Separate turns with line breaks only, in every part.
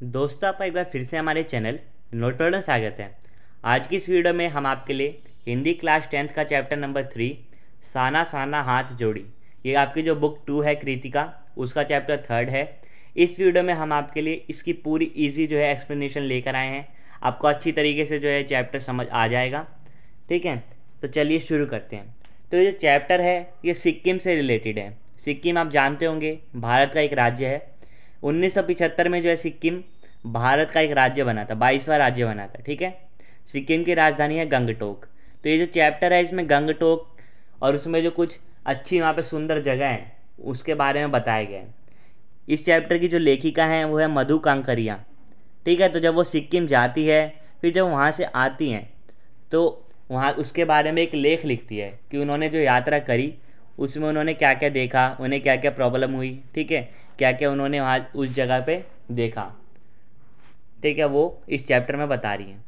दोस्तों, आपका एक बार फिर से हमारे चैनल नोटवर्ड में स्वागत है। आज की इस वीडियो में हम आपके लिए हिंदी क्लास 10th का चैप्टर नंबर 3 साना साना हाथ जोड़ी, ये आपकी जो बुक 2 है कृतिका, उसका चैप्टर 3 है। इस वीडियो में हम आपके लिए इसकी पूरी इजी जो है एक्सप्लेनेशन लेकर आए हैं। आपको अच्छी तरीके से जो है चैप्टर समझ आ जाएगा। ठीक है, तो चलिए शुरू करते हैं। तो ये जो चैप्टर है ये सिक्किम से रिलेटेड है। सिक्किम आप जानते होंगे भारत का एक राज्य है। 1975 में जो है सिक्किम भारत का एक राज्य बना था, 22वां राज्य बना था। ठीक है, सिक्किम की राजधानी है गंगटोक। तो ये जो चैप्टर है इसमें गंगटोक और उसमें जो कुछ अच्छी वहाँ पे सुंदर जगह हैं उसके बारे में बताया गया है। इस चैप्टर की जो लेखिका हैं वो है मधु कांकरिया। ठीक है, तो जब वो सिक्किम जाती है फिर जब वहाँ से आती हैं तो वहाँ उसके बारे में एक लेख लिखती है कि उन्होंने जो यात्रा करी उसमें उन्होंने क्या क्या देखा, उन्हें क्या क्या प्रॉब्लम हुई। ठीक है, क्या क्या उन्होंने वहाँ उस जगह पे देखा। ठीक है, वो इस चैप्टर में बता रही हैं।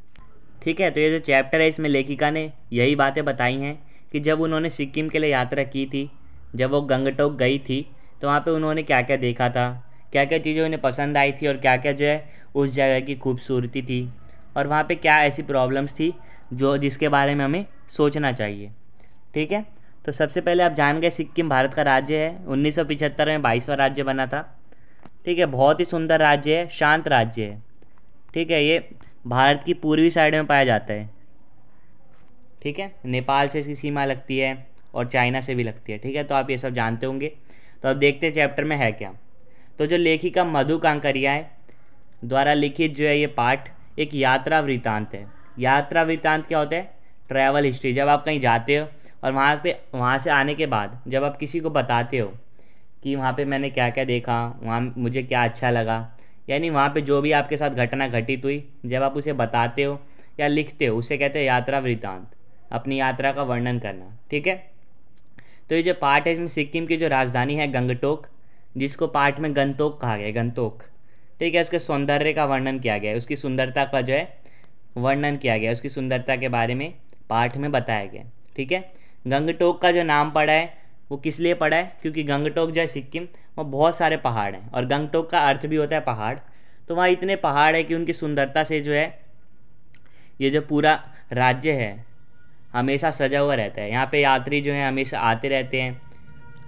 ठीक है, तो ये जो चैप्टर है इसमें लेखिका ने यही बातें बताई हैं कि जब उन्होंने सिक्किम के लिए यात्रा की थी, जब वो गंगटोक गई थी तो वहाँ पे उन्होंने क्या क्या देखा था, क्या क्या चीज़ें उन्हें पसंद आई थी और क्या क्या जो है उस जगह की खूबसूरती थी और वहाँ पे क्या ऐसी प्रॉब्लम्स थी जो जिसके बारे में हमें सोचना चाहिए। ठीक है, तो सबसे पहले आप जान गए सिक्किम भारत का राज्य है। 1975 में 22वां राज्य बना था। ठीक है, बहुत ही सुंदर राज्य है, शांत राज्य है। ठीक है, ये भारत की पूर्वी साइड में पाया जाता है। ठीक है, नेपाल से इसकी सीमा लगती है और चाइना से भी लगती है। ठीक है, तो आप ये सब जानते होंगे। तो अब देखते हैं चैप्टर में है क्या। तो जो लेखिका मधु कांकरिया है द्वारा लिखित जो है ये पाठ एक यात्रा वृत्तांत है। यात्रा वृत्तांत क्या होता है? Travel history. जब आप कहीं जाते हो और वहाँ से आने के बाद जब आप किसी को बताते हो कि वहाँ पे मैंने क्या क्या देखा, वहाँ मुझे क्या अच्छा लगा, यानी वहाँ पे जो भी आपके साथ घटना घटित हुई जब आप उसे बताते हो या लिखते हो उसे कहते हैं यात्रा वृत्तांत, अपनी यात्रा का वर्णन करना। ठीक है, तो ये जो पाठ है इसमें सिक्किम की जो राजधानी है गंगटोक, जिसको पाठ में गंतोक कहा गया है, गंतोक। ठीक है, उसके सौंदर्य का वर्णन किया गया है, उसकी सुंदरता का जो है वर्णन किया गया है, उसकी सुंदरता के बारे में पाठ में बताया गया। ठीक है, गंगटोक का जो नाम पड़ा है वो किस लिए पड़ा है? क्योंकि गंगटोक जो है सिक्किम, वहाँ बहुत सारे पहाड़ हैं और गंगटोक का अर्थ भी होता है पहाड़। तो वहाँ इतने पहाड़ है कि उनकी सुंदरता से जो है ये जो पूरा राज्य है हमेशा सजा हुआ रहता है। यहाँ पे यात्री जो हैं हमेशा आते रहते हैं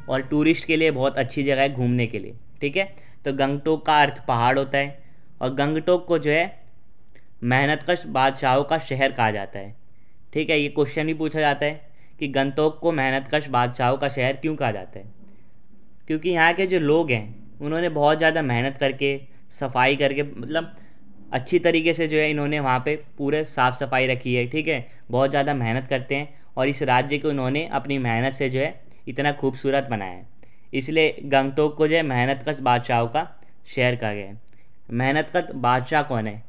और टूरिस्ट के लिए बहुत अच्छी जगह है घूमने के लिए। ठीक है, तो गंगटोक का अर्थ पहाड़ होता है और गंगटोक को जो है मेहनतकश बादशाहों का शहर कहा जाता है। ठीक है, ये क्वेश्चन भी पूछा जाता है कि गंगटोक को मेहनतकश बादशाहों का शहर क्यों कहा जाता है? क्योंकि यहाँ के जो लोग हैं उन्होंने बहुत ज़्यादा मेहनत करके, सफाई करके, मतलब अच्छी तरीके से जो है इन्होंने वहाँ पे पूरे साफ़ सफाई रखी है। ठीक है, बहुत ज़्यादा मेहनत करते हैं और इस राज्य को उन्होंने अपनी मेहनत से जो है इतना खूबसूरत बनाया है। इसलिए गंगटोक को जो है मेहनतकश बादशाहों का शहर कहा गया है। मेहनतकश बादशाह कौन है?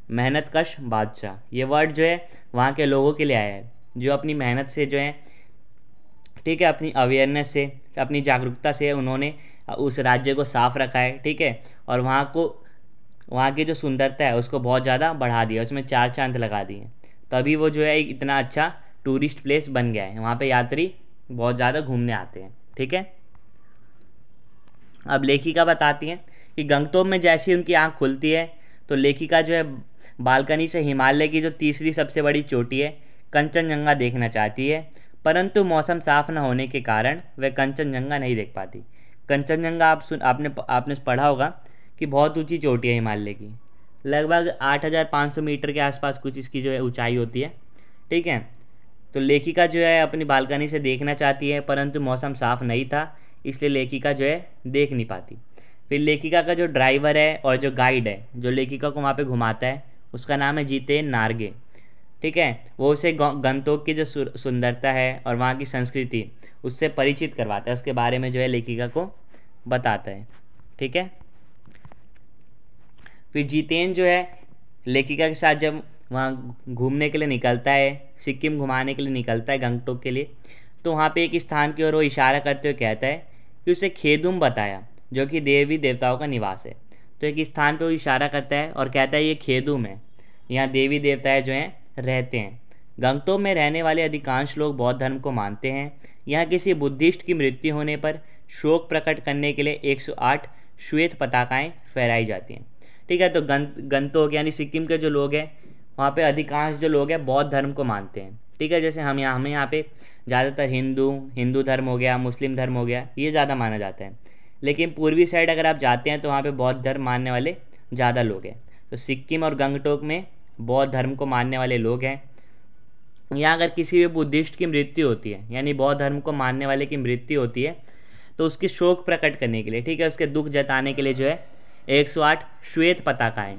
मेहनतकश बादशाह, ये वर्ड जो है वहाँ के लोगों के लिए आया है जो अपनी मेहनत से जो है, ठीक है, अपनी अवेयरनेस से, अपनी जागरूकता से उन्होंने उस राज्य को साफ़ रखा है। ठीक है, और वहाँ की जो सुंदरता है उसको बहुत ज़्यादा बढ़ा दिया, उसमें 4 चांद लगा दिए, तभी वो जो है एक इतना अच्छा टूरिस्ट प्लेस बन गया है। वहाँ पे यात्री बहुत ज़्यादा घूमने आते हैं। ठीक है, अब लेखिका बताती हैं कि गंगटोक में जैसे ही उनकी आँख खुलती है तो लेखिका जो है बालकनी से हिमालय की जो तीसरी सबसे बड़ी चोटी है कंचनजंगा देखना चाहती है, परंतु मौसम साफ न होने के कारण वह कंचनजंगा नहीं देख पाती। कंचनजंगा आपने पढ़ा होगा कि बहुत ऊंची चोटी है हिमालय की, लगभग 8,500 मीटर के आसपास कुछ इसकी जो है ऊंचाई होती है। ठीक है, तो लेखिका जो है अपनी बालकनी से देखना चाहती है परंतु मौसम साफ नहीं था, इसलिए लेखिका जो है देख नहीं पाती। फिर लेखिका का जो ड्राइवर है और जो गाइड है जो लेखिका को वहाँ पे घुमाता है उसका नाम है जितेन नार्गे। ठीक है, वो उसे गंगटोक की जो सुंदरता है और वहाँ की संस्कृति उससे परिचित करवाता है, उसके बारे में जो है लेखिका को बताता है। ठीक है, फिर जितेन जो है लेखिका के साथ जब वहाँ घूमने के लिए निकलता है, सिक्किम घुमाने के लिए निकलता है गंगटोक के लिए, तो वहाँ पे एक स्थान की ओर वो इशारा करते हुए कहता है कि उसे खेदुम बताया जो कि देवी देवताओं का निवास है। तो एक स्थान पे वो इशारा करता है और कहता है ये खेदुम है, यहाँ देवी देवताएं जो हैं रहते हैं। गंगटोक में रहने वाले अधिकांश लोग बौद्ध धर्म को मानते हैं। यहाँ किसी बुद्धिस्ट की मृत्यु होने पर शोक प्रकट करने के लिए 108 श्वेत पताकाएँ फहराई जाती हैं। ठीक है। तो गंगटोक यानी सिक्किम के जो लोग हैं वहाँ पे अधिकांश जो लोग हैं बौद्ध धर्म को मानते हैं, ठीक है। जैसे हमें यहाँ पे ज़्यादातर हिंदू धर्म हो गया, मुस्लिम धर्म हो गया, ये ज़्यादा माना जाता है। लेकिन पूर्वी साइड अगर आप जाते हैं तो वहाँ पे बौद्ध धर्म मानने वाले ज़्यादा लोग हैं। तो सिक्किम और गंगटोक में बौद्ध धर्म को मानने वाले लोग हैं। यहाँ अगर किसी भी बुद्धिस्ट की मृत्यु होती है, यानी बौद्ध धर्म को मानने वाले की मृत्यु होती है, तो उसकी शोक प्रकट करने के लिए, ठीक है, उसके दुख जताने के लिए जो है 108 श्वेत पताकाएँ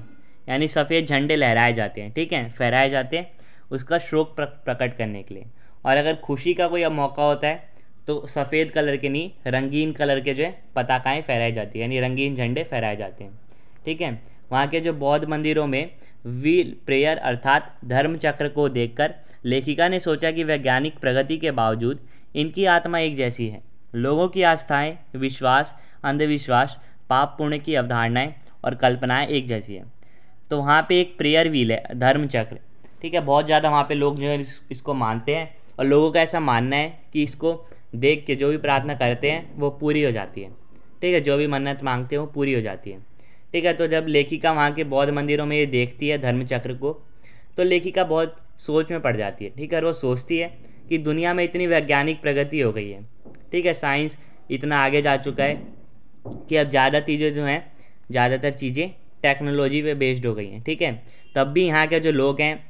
यानी सफ़ेद झंडे लहराए जाते हैं, ठीक है, फहराए जाते हैं उसका शोक प्रकट करने के लिए। और अगर खुशी का कोई मौका होता है तो सफ़ेद कलर के नहीं, रंगीन कलर के जो है पताकाएँ फहराई जाती है, यानी रंगीन झंडे फहराए जाते हैं, ठीक है। वहाँ के जो बौद्ध मंदिरों में व्हील प्रेयर अर्थात धर्म चक्र को देखकर लेखिका ने सोचा कि वैज्ञानिक प्रगति के बावजूद इनकी आत्मा एक जैसी है। लोगों की आस्थाएं, विश्वास, अंधविश्वास, पाप पुण्य की अवधारणाएं और कल्पनाएं एक जैसी है। तो वहाँ पे एक प्रेयर व्हील है, धर्म चक्र, ठीक है। बहुत ज़्यादा वहाँ पे लोग जो है इसको मानते हैं और लोगों का ऐसा मानना है कि इसको देख के जो भी प्रार्थना करते हैं वो पूरी हो जाती है, ठीक है, जो भी मन्नत मांगते हैं वो पूरी हो जाती है, ठीक है। तो जब लेखिका वहाँ के बौद्ध मंदिरों में ये देखती है धर्म चक्र को, तो लेखिका बहुत सोच में पड़ जाती है, ठीक है। और वो सोचती है कि दुनिया में इतनी वैज्ञानिक प्रगति हो गई है, ठीक है, साइंस इतना आगे जा चुका है कि अब ज़्यादा चीज़ें जो हैं, ज़्यादातर चीज़ें टेक्नोलॉजी पे बेस्ड हो गई हैं, ठीक है। तब भी यहाँ के जो लोग हैं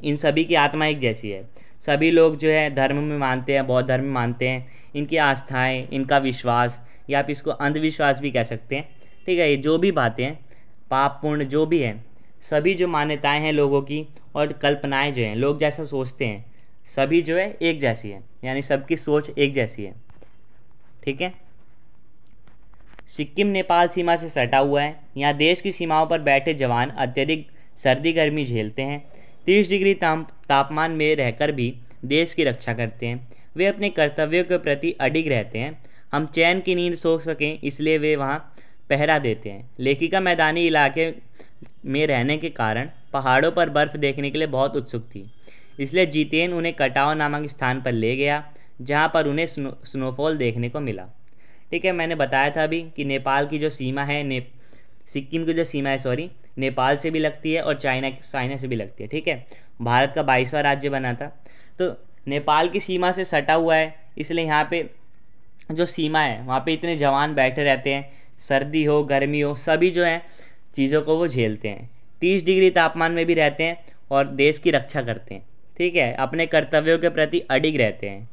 इन सभी की आत्मा एक जैसी है। सभी लोग जो है धर्म में मानते हैं, बौद्ध धर्म में मानते हैं, इनकी आस्थाएँ, इनका विश्वास, या आप इसको अंधविश्वास भी कह सकते हैं, ठीक है। ये जो भी बातें हैं, पाप पुण्य जो भी है, सभी जो मान्यताएं हैं लोगों की और कल्पनाएं जो हैं, लोग जैसा सोचते हैं, सभी जो है एक जैसी है, यानी सबकी सोच एक जैसी है, ठीक है। सिक्किम नेपाल सीमा से सटा हुआ है। यहाँ देश की सीमाओं पर बैठे जवान अत्यधिक सर्दी गर्मी झेलते हैं। 30 डिग्री तापमान में रहकर भी देश की रक्षा करते हैं। वे अपने कर्तव्यों के प्रति अडिग रहते हैं। हम चैन की नींद सो सकें इसलिए वे वहाँ पहरा देते हैं। लेखिका मैदानी इलाके में रहने के कारण पहाड़ों पर बर्फ़ देखने के लिए बहुत उत्सुक थी, इसलिए जितेन उन्हें कटाव नामक स्थान पर ले गया जहाँ पर उन्हें स्नोफॉल देखने को मिला, ठीक है। मैंने बताया था अभी कि नेपाल की जो सीमा है, सिक्किम की जो सीमा है सॉरी, नेपाल से भी लगती है और चाइना से भी लगती है, ठीक है। भारत का 22वां राज्य बना था, तो नेपाल की सीमा से सटा हुआ है, इसलिए यहाँ पे जो सीमा है वहाँ पे इतने जवान बैठे रहते हैं, सर्दी हो गर्मी हो सभी जो है चीज़ों को वो झेलते हैं। 30 डिग्री तापमान में भी रहते हैं और देश की रक्षा करते हैं, ठीक है। अपने कर्तव्यों के प्रति अडिग रहते हैं,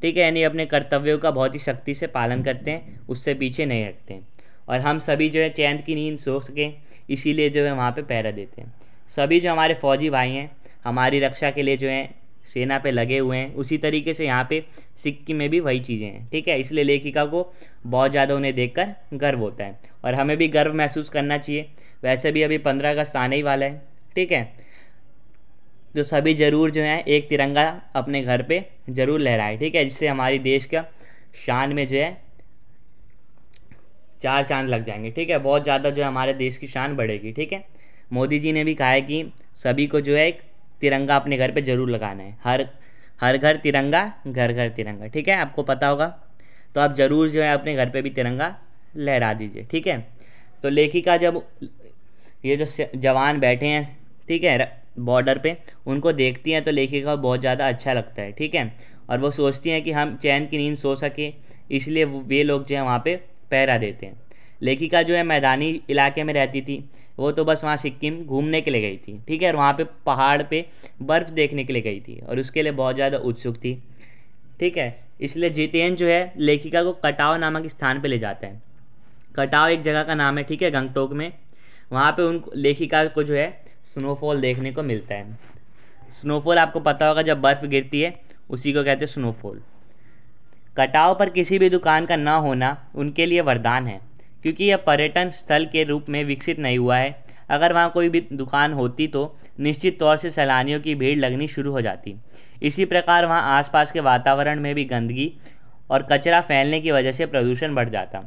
ठीक है, यानी अपने कर्तव्यों का बहुत ही सख्ती से पालन करते हैं, उससे पीछे नहीं हटते हैं। और हम सभी जो है चैन की नींद सो सकें इसीलिए जो है वहाँ पे पहरा देते हैं। सभी जो हमारे फौजी भाई हैं हमारी रक्षा के लिए जो हैं सेना पे लगे हुए हैं, उसी तरीके से यहाँ पे सिक्किम में भी वही चीज़ें हैं, ठीक है। इसलिए लेखिका को बहुत ज़्यादा उन्हें देखकर गर्व होता है और हमें भी गर्व महसूस करना चाहिए। वैसे भी अभी 15 अगस्त आने ही वाला है, ठीक है, तो सभी ज़रूर जो है एक तिरंगा अपने घर पे ज़रूर लहराए, ठीक है, जिससे हमारी देश का शान में जो है 4 चांद लग जाएंगे, ठीक है। बहुत ज़्यादा जो है हमारे देश की शान बढ़ेगी, ठीक है। मोदी जी ने भी कहा है कि सभी को जो है एक तिरंगा अपने घर पे ज़रूर लगाना है, हर घर तिरंगा, घर घर तिरंगा, ठीक है, आपको पता होगा। तो आप ज़रूर जो है अपने घर पे भी तिरंगा लहरा दीजिए, ठीक है। तो लेखिका जब ये जो जवान बैठे हैं, ठीक है, बॉर्डर पे, उनको देखती हैं तो लेखिका को बहुत ज़्यादा अच्छा लगता है, ठीक है। और वो सोचती हैं कि हम चैन की नींद सो सके, इसलिए वे लोग जो है वहाँ पे पहरा देते हैं। लेखिका जो है मैदानी इलाके में रहती थी, वो तो बस वहाँ सिक्किम घूमने के लिए गई थी, ठीक है, और वहाँ पे पहाड़ पे बर्फ़ देखने के लिए गई थी और उसके लिए बहुत ज़्यादा उत्सुक थी, ठीक है। इसलिए जितेन जो है लेखिका को कटाव नामक स्थान पे ले जाता है। कटाव एक जगह का नाम है, ठीक है, गंगटोक में। वहाँ पे उन लेखिका को जो है स्नोफॉल देखने को मिलता है। स्नोफॉल आपको पता होगा, जब बर्फ़ गिरती है उसी को कहते हैं स्नोफॉल। कटाव पर किसी भी दुकान का न होना उनके लिए वरदान है, क्योंकि यह पर्यटन स्थल के रूप में विकसित नहीं हुआ है। अगर वहाँ कोई भी दुकान होती तो निश्चित तौर से सैलानियों की भीड़ लगनी शुरू हो जाती। इसी प्रकार वहाँ आसपास के वातावरण में भी गंदगी और कचरा फैलने की वजह से प्रदूषण बढ़ जाता।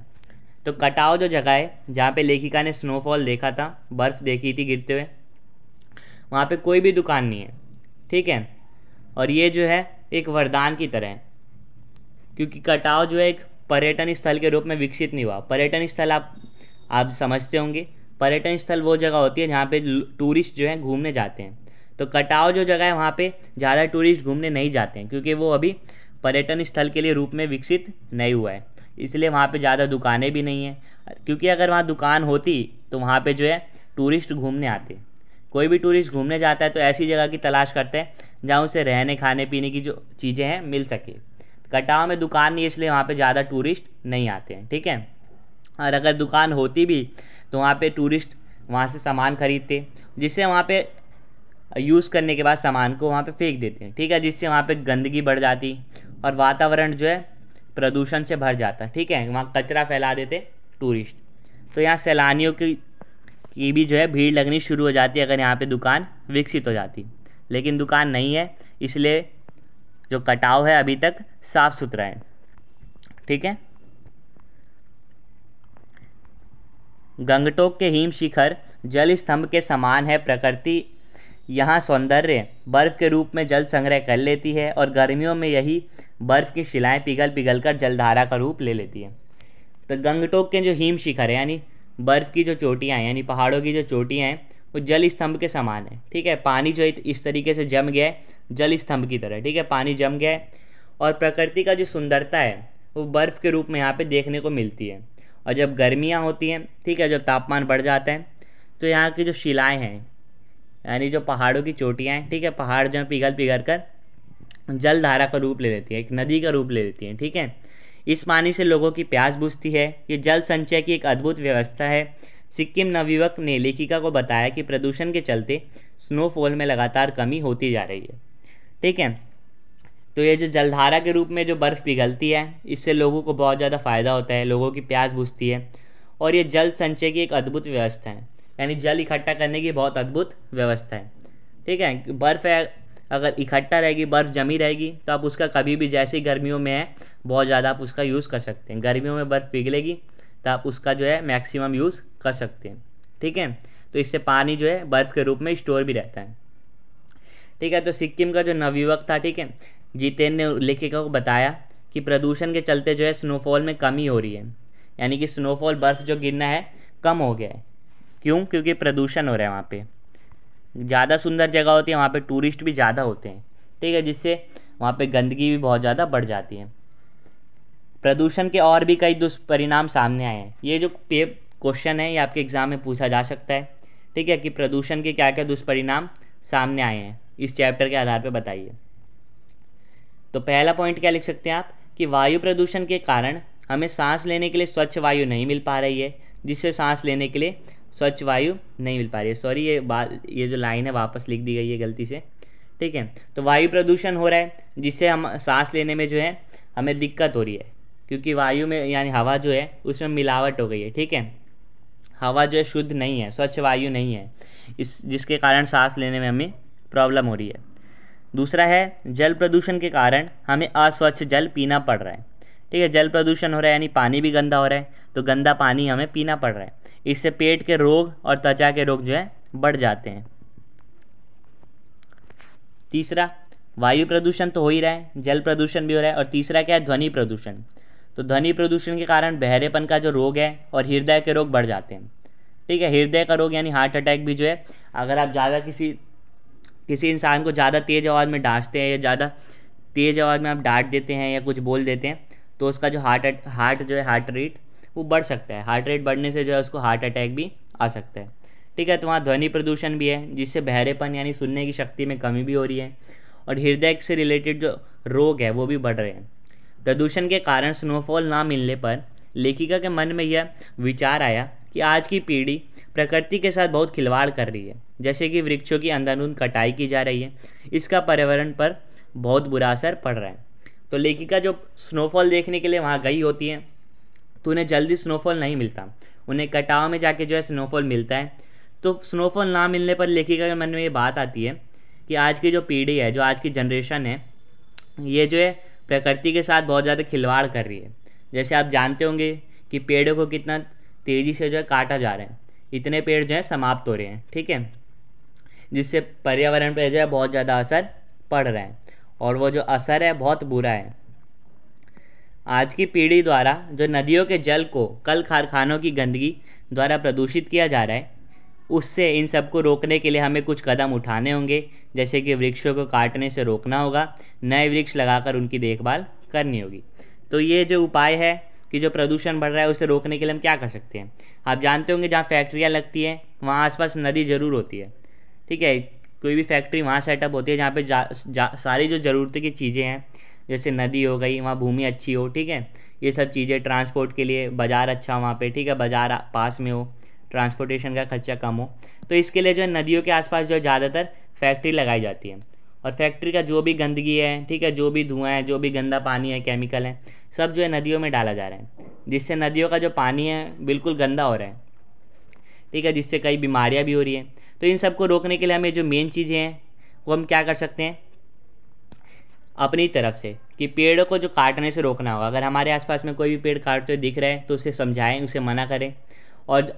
तो कटाव जो जगह है जहाँ पे लेखिका ने स्नोफॉल देखा था, बर्फ़ देखी थी गिरते हुए, वहाँ पे कोई भी दुकान नहीं है, ठीक है। और ये जो है एक वरदान की तरह है, क्योंकि कटाव जो है एक पर्यटन स्थल के रूप में विकसित नहीं हुआ। पर्यटन स्थल आप समझते होंगे, पर्यटन स्थल वो जगह होती है जहाँ पे टूरिस्ट जो है घूमने जाते हैं। तो कटाव जो जगह है वहाँ पे ज़्यादा टूरिस्ट घूमने नहीं जाते हैं, क्योंकि वो अभी पर्यटन स्थल के लिए रूप में विकसित नहीं हुआ है, इसलिए वहाँ पे ज़्यादा दुकानें भी नहीं हैं। क्योंकि अगर वहाँ दुकान होती तो वहाँ पे जो है टूरिस्ट घूमने आते। कोई भी टूरिस्ट घूमने जाता है तो ऐसी जगह की तलाश करते हैं जहाँ उसे रहने खाने पीने की जो चीज़ें हैं मिल सके। कटाव में दुकान नहीं है, इसलिए वहाँ पे ज़्यादा टूरिस्ट नहीं आते हैं, ठीक है। और अगर दुकान होती भी तो वहाँ पे टूरिस्ट वहाँ से सामान खरीदते, जिससे वहाँ पे यूज़ करने के बाद सामान को वहाँ पे फेंक देते हैं, ठीक है, जिससे वहाँ पे गंदगी बढ़ जाती और वातावरण जो है प्रदूषण से भर जाता, ठीक है। वहाँ कचरा फैला देते टूरिस्ट, तो यहाँ सैलानियों की भी जो है भीड़ लगनी शुरू हो जाती है अगर यहाँ पे दुकान विकसित हो जाती। लेकिन दुकान नहीं है, इसलिए जो कटाव है अभी तक साफ सुथरा है, ठीक है। गंगटोक के हिम शिखर जल स्तंभ के समान है। प्रकृति यहाँ सौंदर्य बर्फ के रूप में जल संग्रह कर लेती है और गर्मियों में यही बर्फ की शिलाएं पिघल कर जलधारा का रूप ले लेती है। तो गंगटोक के जो हिम शिखर है यानी बर्फ़ की जो चोटियाँ हैं, यानी पहाड़ों की जो चोटियाँ हैं, वो जल स्तंभ के समान है, ठीक है। पानी जो इस तरीके से जम गया है जल स्तंभ की तरह, ठीक है, पानी जम गया है और प्रकृति का जो सुंदरता है वो बर्फ़ के रूप में यहाँ पे देखने को मिलती है। और जब गर्मियाँ होती हैं, ठीक है, जब तापमान बढ़ जाता है तो यहाँ की जो शिलाएँ हैं यानी जो पहाड़ों की चोटियाँ हैं, ठीक है, पहाड़ जो पिघल कर जलधारा का रूप ले लेती है, एक नदी का रूप ले लेती है, ठीक है। इस पानी से लोगों की प्यास बुझती है। ये जल संचय की एक अद्भुत व्यवस्था है। सिक्किम नवयुवक ने लेखिका को बताया कि प्रदूषण के चलते स्नोफॉल में लगातार कमी होती जा रही है, ठीक है। तो ये जो जलधारा के रूप में जो बर्फ़ पिघलती है, इससे लोगों को बहुत ज़्यादा फ़ायदा होता है, लोगों की प्यास बुझती है। और ये जल संचय की एक अद्भुत व्यवस्था है, यानी जल इकट्ठा करने की बहुत अद्भुत व्यवस्था है, ठीक है। बर्फ़ है अगर इकट्ठा रहेगी, बर्फ़ जमी रहेगी, तो आप उसका कभी भी, जैसे ही गर्मियों में है बहुत ज़्यादा, आप उसका यूज़ कर सकते हैं। गर्मियों में बर्फ़ पिघलेगी तो आप उसका जो है मैक्सिमम यूज़ कर सकते हैं, ठीक है। तो इससे पानी जो है बर्फ़ के रूप में स्टोर भी रहता है, ठीक है। तो सिक्किम का जो नवयुवक था, ठीक है, जितेन ने लेखिका को बताया कि प्रदूषण के चलते जो है स्नोफॉल में कमी हो रही है, यानी कि स्नोफॉल बर्फ़ जो गिरना है कम हो गया है। क्यों? क्योंकि प्रदूषण हो रहा है। वहाँ पे ज़्यादा सुंदर जगह होती है, वहाँ पे टूरिस्ट भी ज़्यादा होते हैं, ठीक है, जिससे वहाँ पे गंदगी भी बहुत ज़्यादा बढ़ जाती है। प्रदूषण के और भी कई दुष्परिणाम सामने आए हैं। ये जो क्वेश्चन है ये आपके एग्ज़ाम में पूछा जा सकता है, ठीक है, कि प्रदूषण के क्या क्या दुष्परिणाम सामने आए हैं इस चैप्टर के आधार पर बताइए। तो पहला पॉइंट क्या लिख सकते हैं आप कि वायु प्रदूषण के कारण हमें सांस लेने के लिए स्वच्छ वायु नहीं मिल पा रही है, जिससे सांस लेने के लिए स्वच्छ वायु नहीं मिल पा रही है। सॉरी, ये जो लाइन है वापस लिख दी गई है गलती से, ठीक है। तो वायु प्रदूषण हो रहा है जिससे हम सांस लेने में जो है हमें दिक्कत हो रही है, क्योंकि वायु में यानी हवा जो है उसमें मिलावट हो गई है, ठीक है। हवा जो है शुद्ध नहीं है, स्वच्छ वायु नहीं है, जिसके कारण सांस लेने में हमें प्रॉब्लम हो रही है। दूसरा है जल प्रदूषण के कारण हमें अस्वच्छ जल पीना पड़ रहा है, ठीक है। जल प्रदूषण हो रहा है यानी पानी भी गंदा हो रहा है, तो गंदा पानी हमें पीना पड़ रहा है। इससे पेट के रोग और त्वचा के रोग जो है बढ़ जाते हैं। तीसरा, वायु प्रदूषण तो हो ही रहा है, जल प्रदूषण भी हो रहा है। और तीसरा क्या है? ध्वनि प्रदूषण। तो ध्वनि प्रदूषण के कारण बहरेपन का जो रोग है और हृदय के रोग बढ़ जाते हैं, ठीक है। हृदय का रोग यानी हार्ट अटैक भी जो है, अगर आप ज़्यादा किसी इंसान को ज़्यादा तेज़ आवाज़ में डांटते हैं या ज़्यादा तेज़ आवाज़ में आप डांट देते हैं या कुछ बोल देते हैं, तो उसका जो हार्ट रेट वो बढ़ सकता है। हार्ट रेट बढ़ने से जो है उसको हार्ट अटैक भी आ सकता है, ठीक है। तो वहाँ ध्वनि प्रदूषण भी है, जिससे बहरेपन यानी सुनने की शक्ति में कमी भी हो रही है और हृदय से रिलेटेड जो रोग है वो भी बढ़ रहे हैं। प्रदूषण के कारण स्नोफॉल ना मिलने पर लेखिका के मन में यह विचार आया कि आज की पीढ़ी प्रकृति के साथ बहुत खिलवाड़ कर रही है, जैसे कि वृक्षों की अंधाधुंध कटाई की जा रही है, इसका पर्यावरण पर बहुत बुरा असर पड़ रहा है। तो लेखिका जो स्नोफॉल देखने के लिए वहाँ गई होती है तो उन्हें जल्दी स्नोफॉल नहीं मिलता, उन्हें कटाव में जाके जो है स्नोफॉल मिलता है। तो स्नोफॉल ना मिलने पर लेखिका के मन में ये बात आती है कि आज की जो पीढ़ी है, जो आज की जनरेशन है, ये जो है प्रकृति के साथ बहुत ज़्यादा खिलवाड़ कर रही है। जैसे आप जानते होंगे कि पेड़ों को कितना तेज़ी से जो है काटा जा रहा है, इतने पेड़ जो है समाप्त हो रहे हैं, ठीक है, जिससे पर्यावरण पर जो है बहुत ज़्यादा असर पड़ रहा है और वो जो असर है बहुत बुरा है। आज की पीढ़ी द्वारा जो नदियों के जल को कल कारखानों की गंदगी द्वारा प्रदूषित किया जा रहा है, उससे इन सबको रोकने के लिए हमें कुछ कदम उठाने होंगे, जैसे कि वृक्षों को काटने से रोकना होगा, नए वृक्ष लगाकर उनकी देखभाल करनी होगी। तो ये जो उपाय है कि जो प्रदूषण बढ़ रहा है उसे रोकने के लिए हम क्या कर सकते हैं। आप जानते होंगे जहाँ फैक्ट्रियाँ लगती हैं वहाँ आसपास नदी ज़रूर होती है, ठीक है। कोई भी फैक्ट्री वहाँ सेटअप होती है जहाँ पे सारी जो ज़रूरत की चीज़ें हैं, जैसे नदी हो गई, वहाँ भूमि अच्छी हो, ठीक है, ये सब चीज़ें, ट्रांसपोर्ट के लिए बाज़ार अच्छा वहाँ पे, ठीक है, बाज़ार पास में हो, ट्रांसपोर्टेशन का खर्चा कम हो, तो इसके लिए जो है नदियों के आसपास जो है ज़्यादातर फैक्ट्री लगाई जाती है। और फैक्ट्री का जो भी गंदगी है, ठीक है, जो भी धुआं है, जो भी गंदा पानी है, केमिकल है, सब जो है नदियों में डाला जा रहा है, जिससे नदियों का जो पानी है बिल्कुल गंदा हो रहा है, ठीक है, जिससे कई बीमारियाँ भी हो रही हैं। तो इन सबको रोकने के लिए हमें जो मेन चीज़ें हैं वो हम क्या कर सकते हैं अपनी तरफ से, कि पेड़ों को जो काटने से रोकना होगा। अगर हमारे आसपास में कोई भी पेड़ काटते हुए दिख रहे हैं तो उसे समझाएं, उसे मना करें, और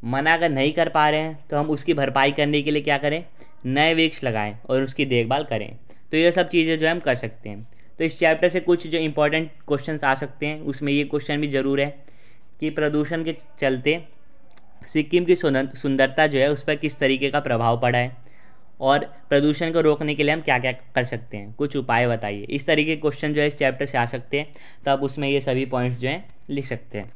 मना अगर नहीं कर पा रहे हैं तो हम उसकी भरपाई करने के लिए क्या करें, नए वृक्ष लगाएं और उसकी देखभाल करें। तो ये सब चीज़ें जो है हम कर सकते हैं। तो इस चैप्टर से कुछ जो इंपॉर्टेंट क्वेश्चंस आ सकते हैं, उसमें ये क्वेश्चन भी ज़रूर है कि प्रदूषण के चलते सिक्किम की सुंदरता जो है उस पर किस तरीके का प्रभाव पड़ा है, और प्रदूषण को रोकने के लिए हम क्या क्या कर सकते हैं, कुछ उपाय बताइए। इस तरीके के क्वेश्चन जो है इस चैप्टर से आ सकते हैं, तो आप उसमें ये सभी पॉइंट्स जो हैं लिख सकते हैं।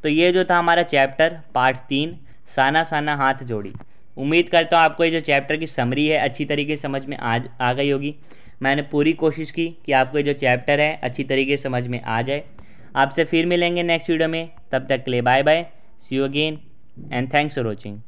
तो ये जो था हमारा चैप्टर पार्ट 3, साना साना हाथ जोड़ी। उम्मीद करता हूँ आपको ये जो चैप्टर की समरी है अच्छी तरीके से समझ में आ गई होगी। मैंने पूरी कोशिश की कि आपको ये जो चैप्टर है अच्छी तरीके से समझ में आ जाए। आपसे फिर मिलेंगे नेक्स्ट वीडियो में, तब तक के लिए bye bye, see you again and thanks for watching.